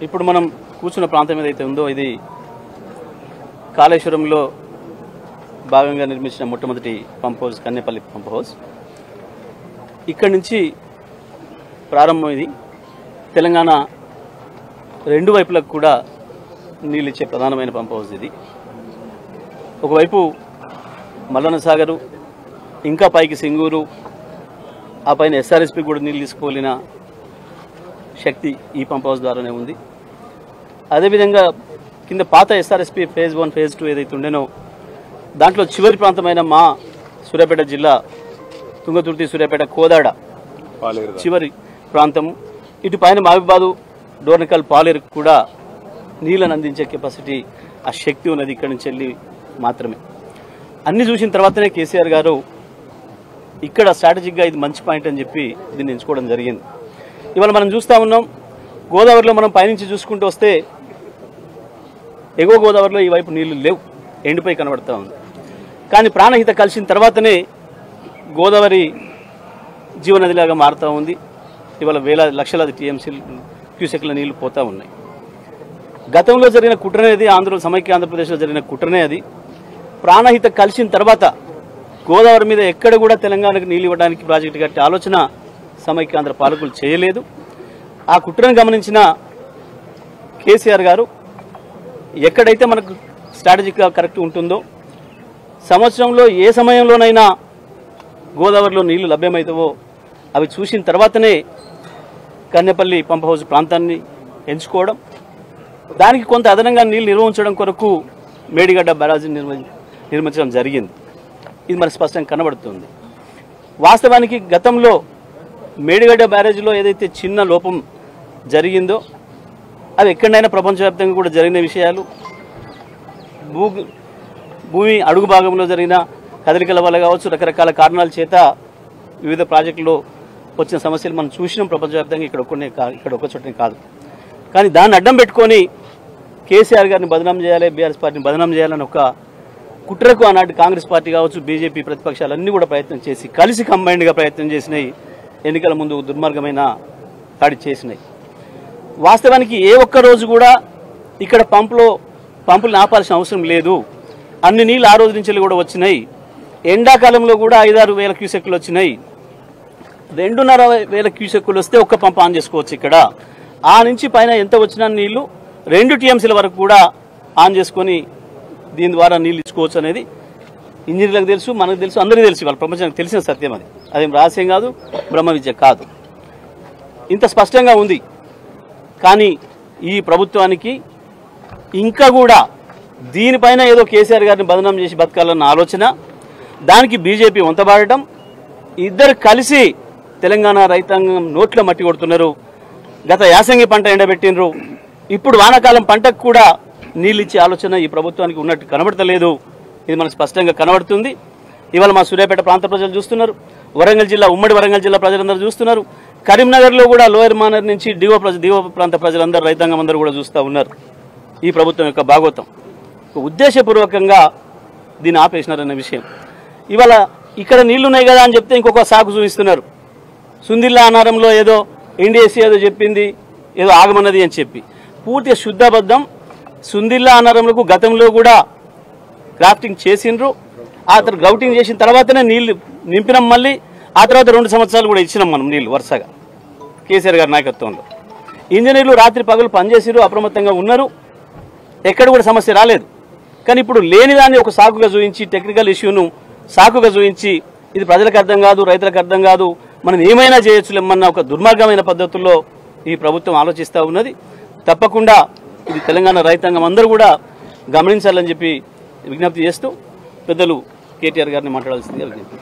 ఇప్పుడు మనం కూర్చున్న ప్రాంతం ఏదైతే ఉందో ఇది కాళేశ్వరంలో భాగంగా నిర్మించిన మొట్టమొదటి pump house Kannepalli pump house. ఇక్కడి నుంచి ప్రారంభం. ఇది తెలంగాణ రెండు వైపులకు కూడా నీళ్ళు ఇచ్చే ప్రధానమైన పంప్ హౌస్ ఇది. ఒకవైపు మల్లన్న సాగరు, ఇంకా పైకి సింగూరు, ఆ పైన ఎస్ఆర్ఎస్పి కూడా నీళ్ళు తీసుకోలేన శక్తి ఈ పంప్ హౌస్ ద్వారానే ఉంది. అదేవిధంగా కింద పాత ఎస్ఆర్ఎస్పి ఫేజ్ 1 ఫేజ్ 2 ఏదైతే ఉండేనో దాంట్లో చివరి ప్రాంతమైన మా సూర్యాపేట జిల్లా తుంగతుర్తి, సూర్యాపేట, కోదాడ చివరి ప్రాంతము, ఇటు పైన మహబూబాబాదు, డోర్నకల్, పాలేరు కూడా నీళ్ళను అందించే కెపాసిటీ, ఆ శక్తి ఉన్నది ఇక్కడి నుంచి వెళ్ళి మాత్రమే. అన్ని చూసిన తర్వాతనే కేసీఆర్ గారు ఇక్కడ స్ట్రాటజిక్గా ఇది మంచి పాయింట్ అని చెప్పి దీన్ని ఎంచుకోవడం జరిగింది. ఇవాళ మనం చూస్తూ ఉన్నాం, గోదావరిలో మనం పైనుంచి చూసుకుంటూ వస్తే ఎగువ గోదావరిలో ఈ వైపు నీళ్లు లేవు, ఎండిపోయి కనబడతా ఉంది. కానీ ప్రాణహిత కలిసిన తర్వాతనే గోదావరి జీవనదిలాగా మారుతూ ఉంది. ఇవాళ లక్షలాది టీఎంసీ క్యూసెక్ల నీళ్లు పోతూ ఉన్నాయి. గతంలో జరిగిన కుట్రనేది, సమైక్య ఆంధ్రప్రదేశ్లో జరిగిన కుట్రనే అది. ప్రాణహిత కలిసిన తర్వాత గోదావరి మీద ఎక్కడ కూడా తెలంగాణకు నీళ్ళు ఇవ్వడానికి ప్రాజెక్టు కట్టే ఆలోచన సమైక్యాంధ్ర పాలకులు చేయలేదు. ఆ కుట్రను గమనించిన కేసీఆర్ గారు ఎక్కడైతే మనకు స్ట్రాటజిక్గా కరెక్ట్ ఉంటుందో, సంవత్సరంలో ఏ సమయంలోనైనా గోదావరిలో నీళ్లు లభ్యమవుతావో అవి చూసిన తర్వాతనే కన్నెపల్లి పంప్ హౌస్ ప్రాంతాన్ని ఎంచుకోవడం, దానికి కొంత అదనంగా నీళ్లు నిల్వ ఉంచడం కొరకు మేడిగడ్డ బ్యారేజీని నిర్మించడం జరిగింది. ఇది మనకు స్పష్టంగా కనబడుతుంది. వాస్తవానికి గతంలో మేడిగడ్డ బ్యారేజీలో ఏదైతే చిన్న లోపం జరిగిందో అది ఎక్కడైనా ప్రపంచవ్యాప్తంగా కూడా జరిగిన విషయాలు. భూమి అడుగు భాగంలో జరిగిన కదలికల వల్ల కావచ్చు, రకరకాల కారణాల చేత వివిధ ప్రాజెక్టుల్లో వచ్చిన సమస్యలు మనం చూసినాం ప్రపంచవ్యాప్తంగా. ఇక్కడ ఒక్క చోటనే కాదు. కానీ దాన్ని అడ్డం పెట్టుకొని కేసీఆర్ గారిని బదనాం చేయాలి, బీఆర్ఎస్ పార్టీని బదనాం చేయాలని ఒక కుట్రకు ఆనాటి కాంగ్రెస్ పార్టీ కావచ్చు, బీజేపీ ప్రతిపక్షాలన్నీ కూడా ప్రయత్నం చేసి కలిసి కంబైన్డ్గా ప్రయత్నం చేసినాయి. ఎన్నికల ముందు దుర్మార్గమైన దాడి చేసినాయి. వాస్తవానికి ఏ ఒక్క రోజు కూడా ఇక్కడ పంపులు ఆపాల్సిన అవసరం లేదు. అన్ని నీళ్ళు ఆ రోజు నుంచి కూడా వచ్చినాయి. ఎండాకాలంలో కూడా 5-6 వేల క్యూసెక్కులు వచ్చినాయి. 2,500 క్యూసెక్కులు వస్తే ఒక్క పంపు ఆన్ చేసుకోవచ్చు ఇక్కడ. ఆ నుంచి పైన ఎంత వచ్చినా నీళ్లు 2 టీఎంసీల వరకు కూడా ఆన్ చేసుకొని దీని ద్వారా నీళ్ళు ఇచ్చుకోవచ్చు అనేది ఇంజనీర్లకు తెలుసు, మనకు తెలుసు, అందరికీ తెలుసు. వాళ్ళ ప్రపంచానికి తెలిసిన సత్యం అది. అదేం రహస్యం కాదు, బ్రహ్మ విద్య కాదు. ఇంత స్పష్టంగా ఉంది. కానీ ఈ ప్రభుత్వానికి ఇంకా కూడా దీనిపైన ఏదో కేసీఆర్ గారిని బదనాం చేసి బతకాలన్న ఆలోచన, దానికి బీజేపీ వంతబాడటం, ఇద్దరు కలిసి తెలంగాణ రైతాంగం నోట్ల మట్టి కొడుతున్నారు. గత యాసంగి పంట ఎండబెట్టినరు, ఇప్పుడు వానాకాలం పంటకు కూడా నీళ్ళు ఇచ్చే ఆలోచన ఈ ప్రభుత్వానికి ఉన్నట్టు కనబడతలేదు. ఇది మనకు స్పష్టంగా కనబడుతుంది. ఇవాళ మా సూర్యాపేట ప్రాంత ప్రజలు చూస్తున్నారు, వరంగల్ జిల్లా, ఉమ్మడి వరంగల్ జిల్లా ప్రజలందరూ చూస్తున్నారు. కరీంనగర్లో కూడా లోయర్ మానర్ నుంచి దిగువ ప్రాంత ప్రజలందరూ, రైతాంగం అందరూ కూడా చూస్తూ ఉన్నారు ఈ ప్రభుత్వం యొక్క భాగోతం. ఉద్దేశపూర్వకంగా దీన్ని ఆపేసినారన్న విషయం. ఇవాళ ఇక్కడ నీళ్లున్నాయి కదా అని చెప్తే ఇంకొక సాకు చూపిస్తున్నారు. సుందిల్లా అనారంలో ఏదో ఎన్డీఎస్సీ ఏదో చెప్పింది, ఏదో ఆగమన్నది అని చెప్పి పూర్తిగా శుద్ధబద్ధం. సుందిల్లా అనారంలకు గతంలో కూడా క్రాఫ్టింగ్ చేసిండ్రు. ఆ తర్వాత గ్రౌటింగ్ చేసిన తర్వాతనే నీళ్లు నింపినాం. మళ్ళీ ఆ తర్వాత 2 సంవత్సరాలు కూడా ఇచ్చినాం మనం నీళ్లు వరుసగా కేసీఆర్ గారి నాయకత్వంలో. ఇంజనీర్లు రాత్రి పగలు పనిచేసిరు, అప్రమత్తంగా ఉన్నారు, ఎక్కడ కూడా సమస్య రాలేదు. కానీ ఇప్పుడు లేనిదాన్ని ఒక సాకుగా చూపించి, టెక్నికల్ ఇష్యూను సాకుగా చూపించి, ఇది ప్రజలకు అర్థం కాదు, రైతులకు అర్థం కాదు, మనం ఏమైనా చేయొచ్చులేమన్న ఒక దుర్మార్గమైన పద్ధతుల్లో ఈ ప్రభుత్వం ఆలోచిస్తూ ఉన్నది. తప్పకుండా ఇది తెలంగాణ రైతాంగం అందరూ కూడా గమనించాలని చెప్పి విజ్ఞప్తి చేస్తూ పెద్దలు కేటీఆర్ గారిని మాట్లాడాల్సిందిగా విజ్ఞప్తి.